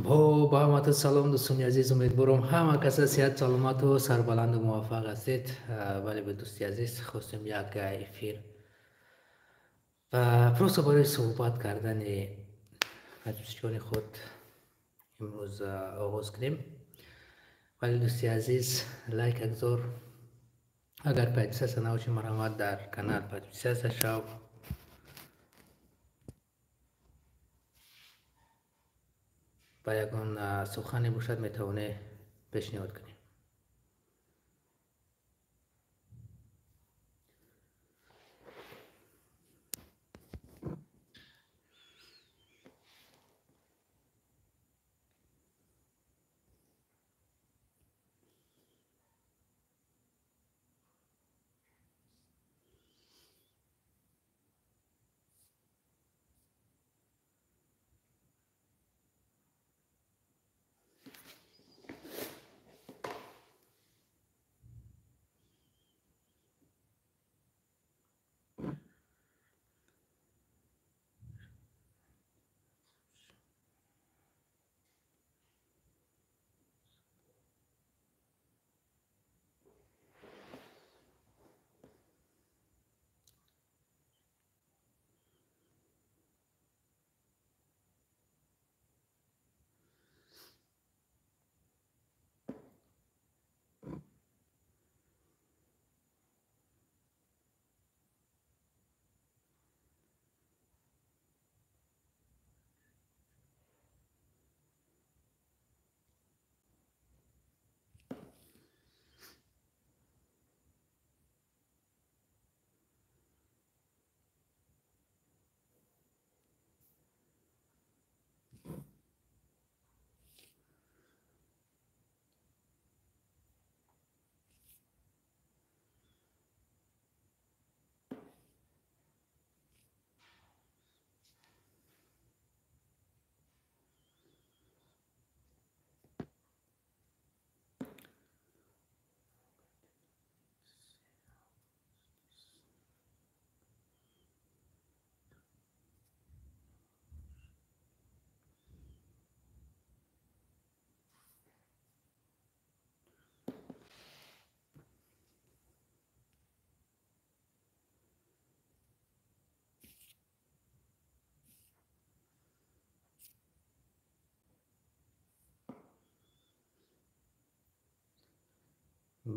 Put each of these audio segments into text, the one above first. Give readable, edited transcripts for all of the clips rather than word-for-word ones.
با همت سلام دوستان عزیز، امیدوارم همه کس صحت سلامت و سربلند و موفق هستید. ولی به دوستی عزیز خواستم یک افیر و پروسه برای صحبت کردن پادکست خود امروز آغاز کنیم. ولی دوستی عزیز لایک اگذار، اگر پادکست نوچی مرحمت در کانال پادکست شو و یکان سخنی باشد میتونه پیشنهاد کنیم.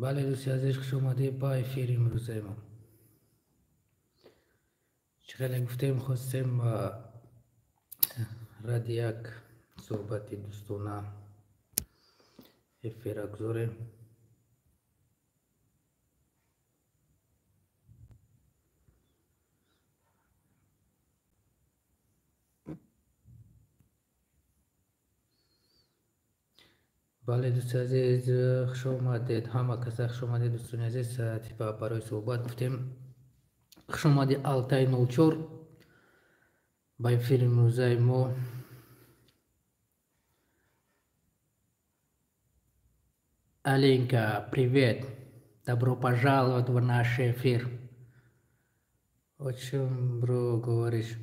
بله دوستی عزیز، خوش اومده با افیر امروزه ما. چقدر گفتیم خواستیم رد یک صحبت دوستانه افیر اگذاریم. بله دوست عزیز، خوش آمدید. همه کسا خوش آمدید دوستان عزیز. تیپا برای صحبت گفتیم. خوش آمدید Altai 04 با افیر امروزه ما. Alenka, привет. Добро пожаловать в наш эфир. О чем, бро, говоришь?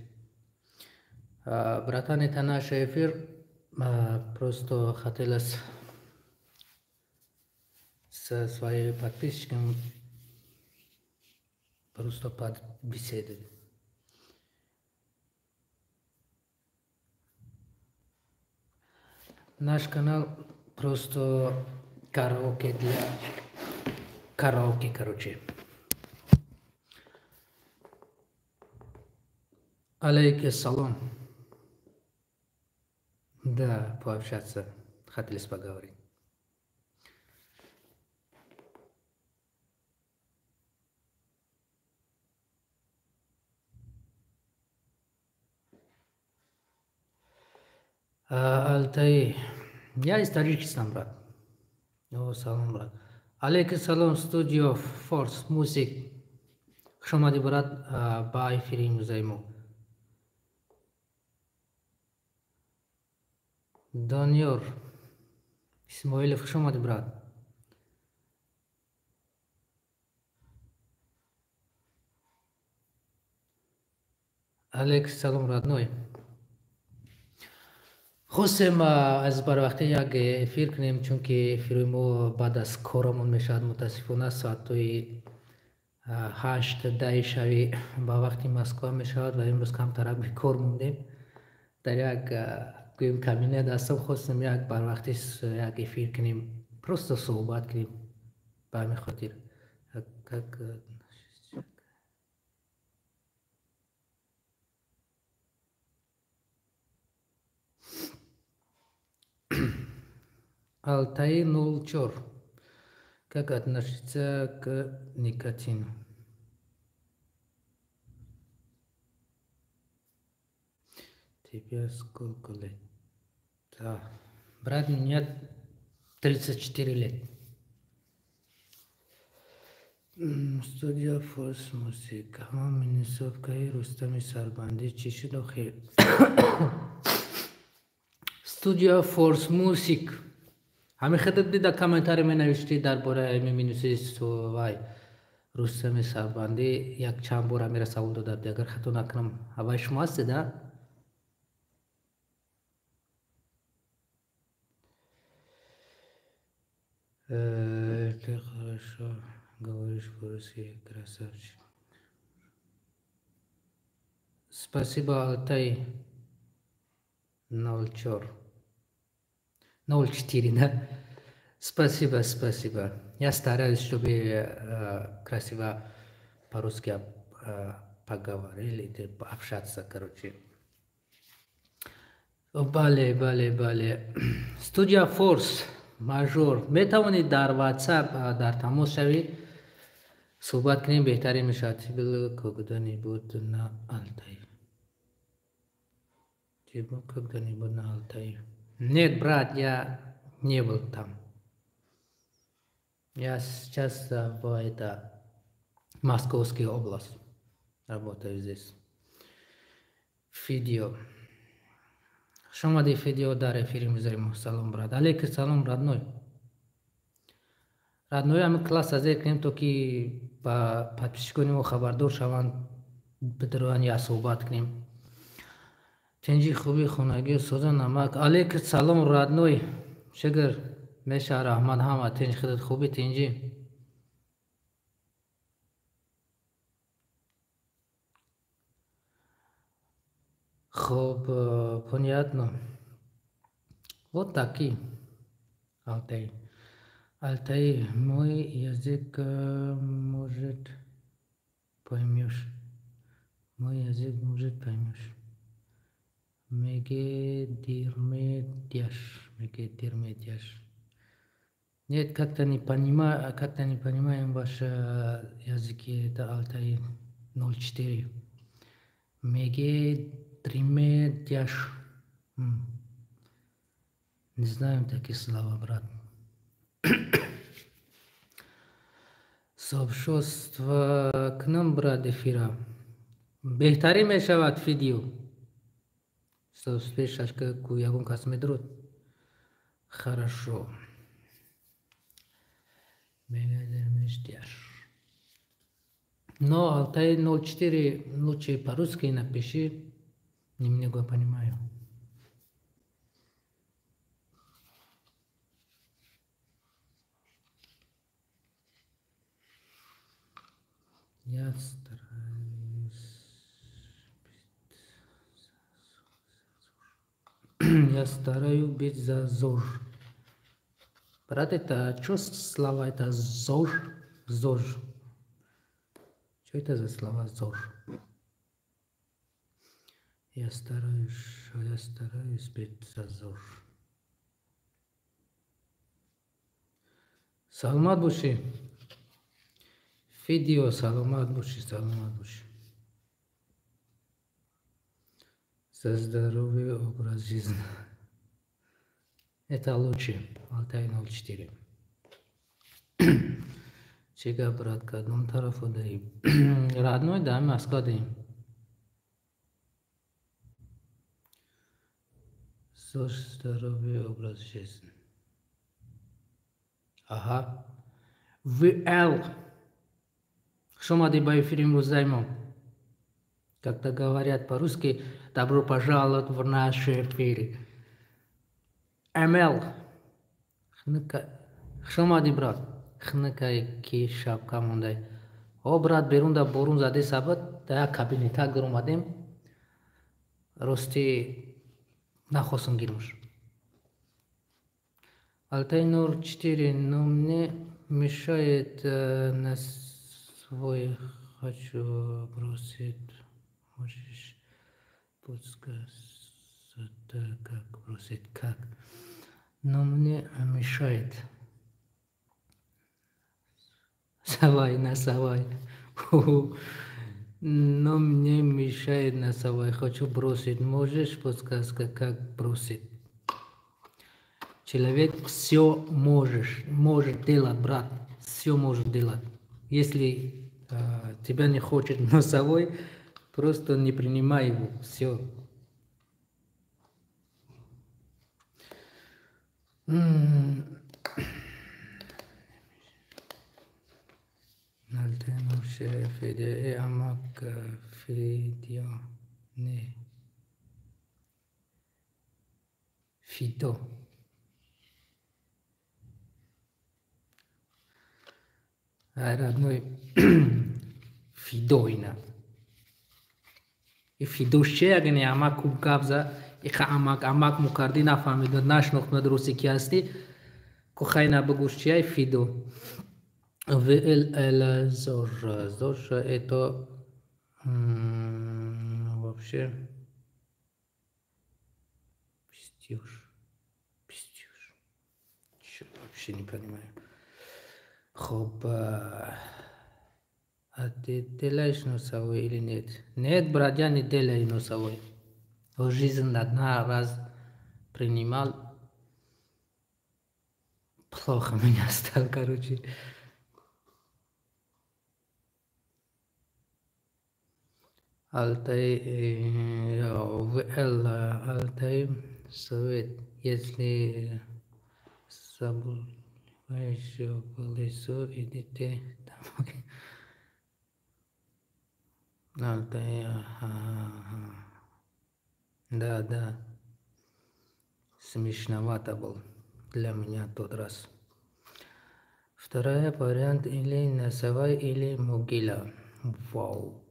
Братан, это наш эфир. Просто хотелось со своими подписчиками просто побеседовать. Наш канал просто караоке для караоке, короче. Алейкум салам. Да, пообщаться. Хотелось поговорить. Алтай, я из Таджикистана, брат. О, салам, брат. Алейкум салам, студио Force Music. خوش آمدی برات با افیر امروزه ما. دانیار اسماعیل، خوش آمدی برات. علیکم سلام، родной. خواستیم از بر وقتی یک افیر کنیم چون که افیر ما بعد از کارمون میشد متاسفانه ساعتوی 8-10 شبی با وقتی مسکو میشد و امروز کم طرف به کار موندیم در یک گویم کمینه دستم خواستیم یک بر وقتی یک افیر کنیم پروست صحبت کنیم به همین خاطر Алтай 04. Как относится к никотину? Тебе сколько лет? Да. Брат, мне 34 лет. Студия Форс Музыка. Минусовка и Рустами Сарбанди. Чишидо Хир. Студия Форс Музык. همه خطت دیده کامنتاری می نوشتی درباره می نویسی وای رستم سربندی یک چند بار میره سوال داده اگر خطا نکنم هوای شما هستی ده ты хорошо говоришь по-русски красавчик спасибо Алтай 04 04, да? Спасибо, спасибо. Я стараюсь, чтобы красиво по-русски поговорили, пообщаться, короче. Бале. Студия Форс, мажор. метавонид дар WhatsApp дар тамос шавӣ суҳбат кунем беҳтарин мешавад. Был когда-нибудь на Алтае. Ты был когда-нибудь на Алтае? Нет, брат, я не был там. Я сейчас в Московской области работаю здесь. Видео. Шумади видео дар эфире мизарим. Салом, брат. Алейкум салом, родной. Родной, ами класс азер кунем, то ки ба подписчикони мо хабардор шаванд, битавонем я суҳбат кунем. Тинҷи хуби хонагӣ соза намак. Алейкум салом, родной. Шигр меша раҳмат ҳама тинҷ худат хуби тинҷи. Хуб, понятно. Вот такие. Алтай. Алтай, мой язык может поймешь. Мой язык может поймешь. Мегедирмедяш. Нет, как-то не понимаем ваши языки. Это Алтай 04. Мегедирмедяш. Не знаем такие слова, брат. Сообщество к нам, брат, эфира. Бехтари мешавад видео. Что успеешь, как ягон касмедрут. Хорошо. Но Алтай 04 лучше по-русски напиши. Немного понимаю. Я стараюсь быть за ЗОЖ. Брат, это что слова? Это ЗОЖ? ЗОЖ. Что это за слова ЗОЖ? Я стараюсь быть за ЗОЖ. Саламат боши. Видео саламат боши. За здоровый образ жизни. Это лучше. Алтай 04. Чега, брат, к одному тарафу даим. Родной, да, Москва даим. За здоровый образ жизни. Ага. ВЛ. Шумади ба эфире музаймом. Когда говорят по-русски, добро пожаловать в наш эфир. Амел. Шомади брат. Хнакай ки шабка мондай. О брат берун да борун зади сабат да як кабинета гир омадем. Рости нахостим гирмуш. Алтай 04 но мне мешает на свой хочу бросить. Можешь подсказать, как бросить, как? Но мне мешает. Савай на савай. Но мне мешает на савай. Хочу бросить. Можешь подсказать, как бросить? Человек все может делать, брат. Все может делать. Если тебя не хочет носовой, просто не принимай его. Все. Альтенов Фиде Амак Фидио не Фидо. Родной Фидоина. И Фидоше агне Амак Кубкабза и Амак Мукарди нафамида нашнох надруси киасти Кухайна Багушчай Фидо. ВЛ Зор. Зор это вообще пиздеж. Чё, вообще не понимаю. Хоп. А ты делаешь носовой или нет? Нет, брат, я не делаю носовой. В жизни одна раз принимал. Плохо меня стал, короче. Алтай, Алтай совет, если забываешь колесо, идите домой. Алтай, да, смешновато был для меня тот раз. Второй вариант или носовая, или могила. Вау.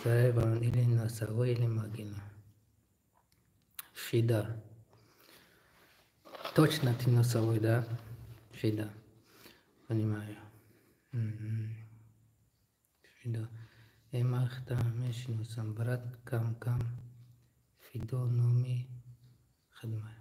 Второй вариант или носовая, или могила. Фида. Точно ты носовой, да? Фида. Понимаю. Фида. Эмахта мешнусам брат кам Фидо номи хадмай.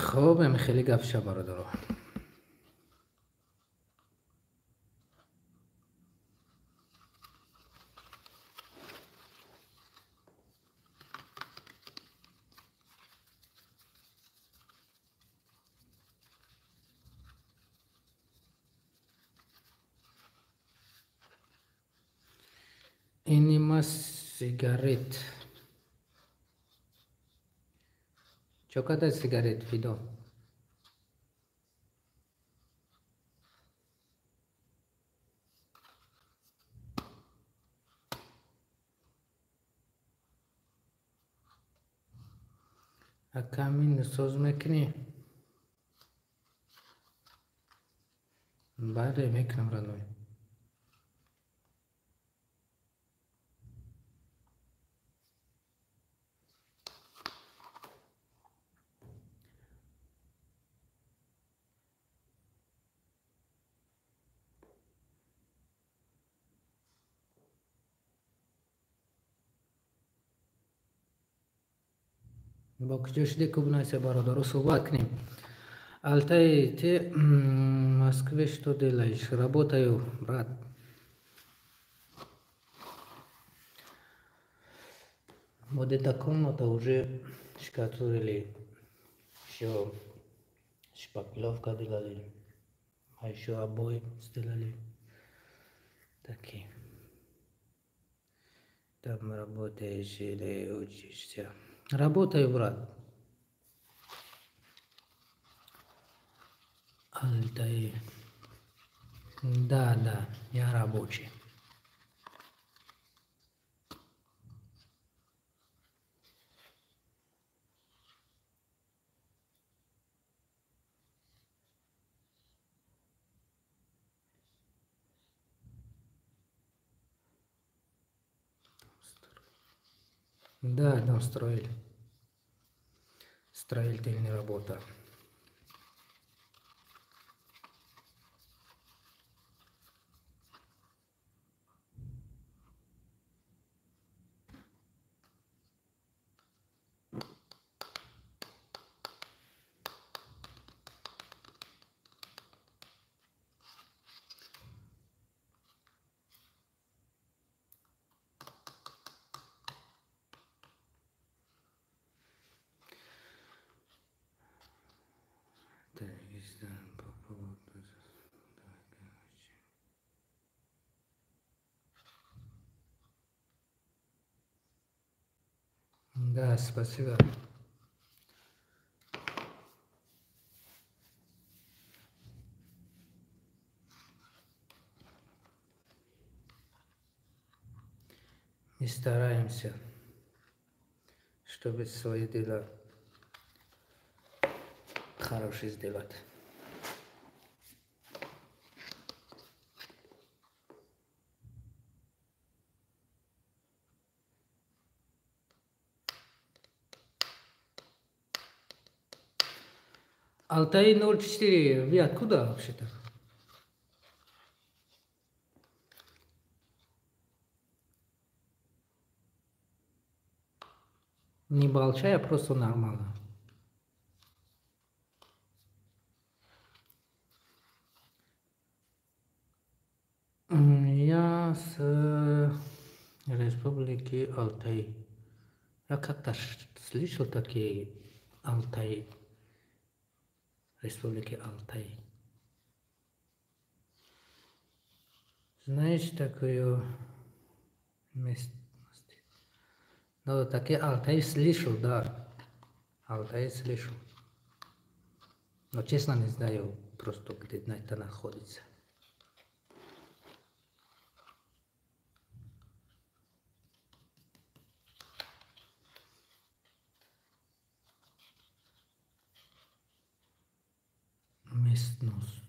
خب من خیلی گپ شبا رو دارم. Inima sigaret. Чоката сигарет, Фидо. А камин соз мекни? Бале, мекнам, родной. با کجاش دیگه بنایسه برادر صحبت کنیم. Алтай, ты в Москве что делаешь? Работаю, брат. Вот эта комната уже штукатурили. Все шпаклевка делали, а еще обои сделали такие. Там работаешь или учишься? Работаю, брат. Алтай. Да, я рабочий. Да, строили. Строительная работа. Да, спасибо. И стараемся, чтобы свои дела хорошие сделать. Алтай 04, вы откуда вообще-то? Небольшая, просто нормально. Я с Республики Алтай. Я как-то слышал такие Алтай, Республики Алтай. Знаешь такое место? Ну, такие Алтай слышал, да. Алтай слышал. Но честно не знаю просто, где это находится. Местность.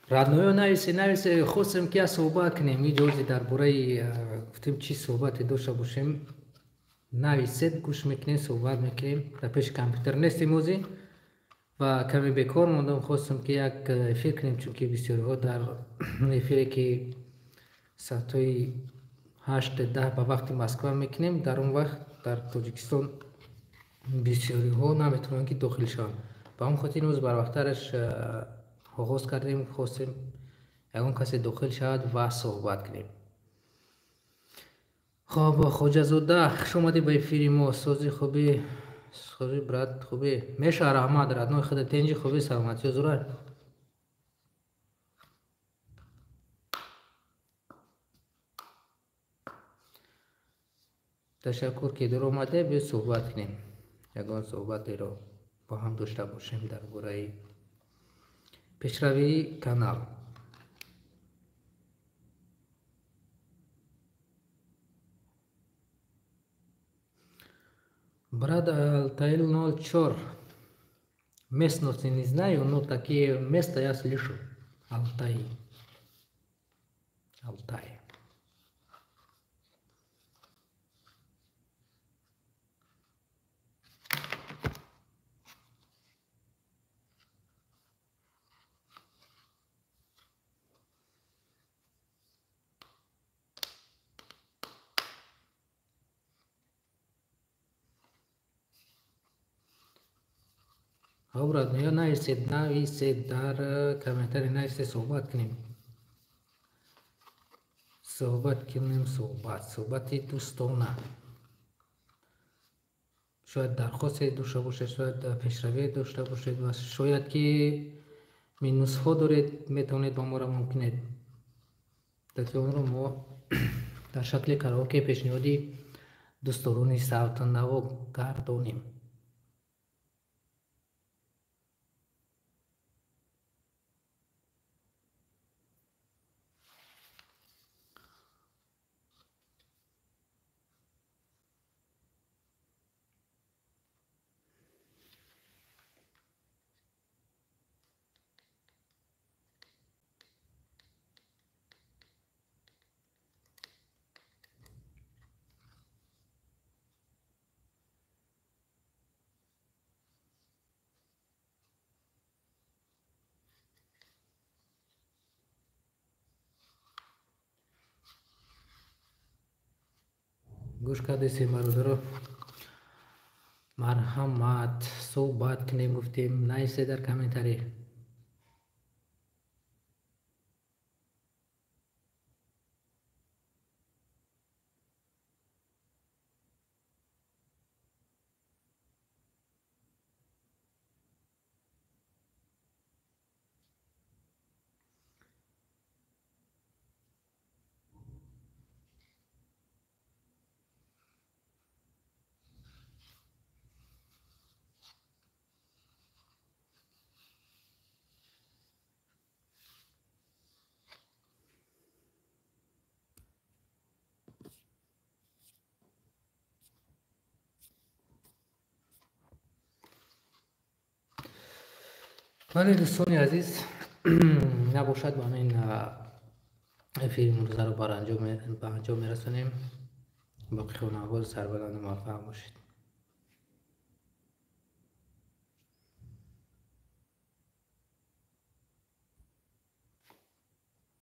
Родное навесе хотим ки صحبت کنیم این جزئی درباره گفتیم چی صحبتی داشته باشیم نویسید گوش میکنیم صحبت میکنیم در پیش کامپیوتر نیستیم موزی و کمی بیکار موندم خواستم که یک افیر کنیم چون که بسیاری ها در افیری که ساعتهای 8 10 به وقت مسکو میکنیم در اون وقت در تاجیکستان بسیاری ها نمیتونن که داخل شن با اون خاطر روز بر وقترش آغاز کردیم خواستیم اون کسی داخل شد و صحبت کنیم. خب خواجه زاده خوش اومدی به افیر ما. سازی خوبی برات خوبی میشه رحمت ردنای خودت اینجی خوبی سلامتی زوره تشکر که در اومده به صحبت کنیم یگان صحبتی رو با هم داشته باشیم درباره پیشروی کانال. Брат Алтаил 04. Местности не знаю, но такие места я слышу. Алтай. брат, я нависед дар комментарий нависед صحبت کنیم. صحبت کنیم. صحبت دوستانه، شاید درخواست داشته باشید، شاید پیشروی داشته باشید و شاید که مینوس ها دارید، میتونید با ما را ممکنه در اون رو ما در شکل کاراوکه پیشنهادی دستورانی صوت نوا گردانیم. گوش کردید برادر، مرحمت صحبت کنیم، گفتیم نیسته در کامنتاری. ولی دوستان عزیز، نباشد با این فیلم روزه رو به انجام میرسونیم. باقی خانواده سربلند موفق باشید.